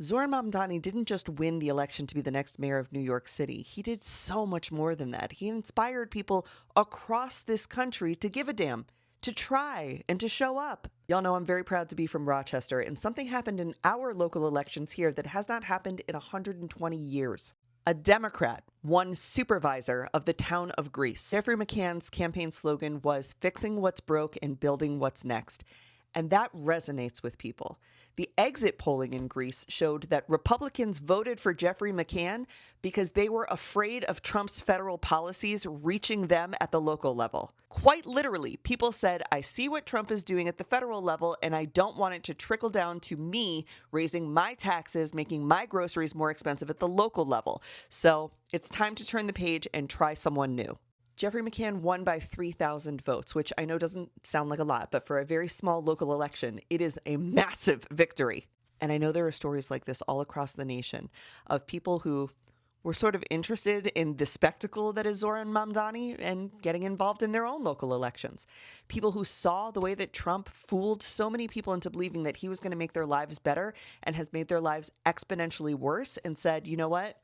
Zohran Mamdani didn't just win the election to be the next mayor of New York City. He did so much more than that. He inspired people across this country to give a damn, to try, and to show up. Y'all know I'm very proud to be from Rochester, and something happened in our local elections here that has not happened in 120 years. A Democrat won supervisor of the town of Greece. Geoffrey McCann's campaign slogan was fixing what's broke and building what's next. And that resonates with people. The exit polling in Greece showed that Republicans voted for Geoffrey McCann because they were afraid of Trump's federal policies reaching them at the local level. Quite literally, people said, I see what Trump is doing at the federal level, and I don't want it to trickle down to me raising my taxes, making my groceries more expensive at the local level. So it's time to turn the page and try someone new. Geoffrey McCann won by 3,000 votes, which I know doesn't sound like a lot, but for a very small local election, it is a massive victory. And I know there are stories like this all across the nation of people who were sort of interested in the spectacle that is Zohran Mamdani and getting involved in their own local elections. People who saw the way that Trump fooled so many people into believing that he was going to make their lives better and has made their lives exponentially worse and said, you know what?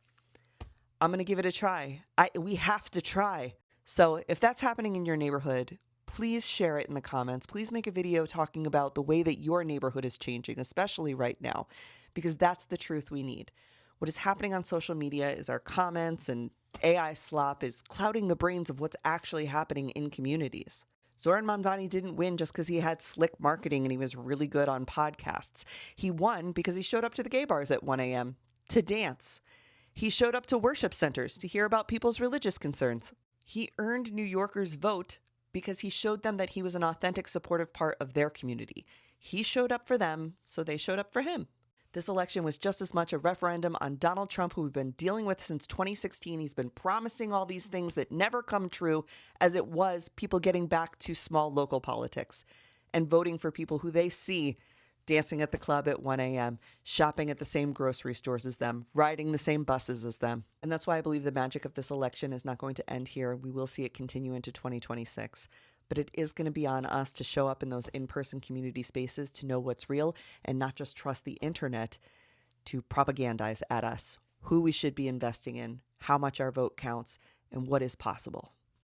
I'm going to give it a try. We have to try. So if that's happening in your neighborhood, please share it in the comments. Please make a video talking about the way that your neighborhood is changing, especially right now, because that's the truth we need. What is happening on social media is our comments and AI slop is clouding the brains of what's actually happening in communities. Zohran Mamdani didn't win just because he had slick marketing and he was really good on podcasts. He won because he showed up to the gay bars at 1 a.m. to dance. He showed up to worship centers to hear about people's religious concerns. He earned New Yorkers' vote because he showed them that he was an authentic, supportive part of their community. He showed up for them, so they showed up for him. This election was just as much a referendum on Donald Trump, who we've been dealing with since 2016. He's been promising all these things that never come true, as it was people getting back to small local politics and voting for people who they see dancing at the club at 1 a.m., shopping at the same grocery stores as them, riding the same buses as them. And that's why I believe the magic of this election is not going to end here. We will see it continue into 2026. But it is going to be on us to show up in those in-person community spaces to know what's real and not just trust the internet to propagandize at us who we should be investing in, how much our vote counts, and what is possible.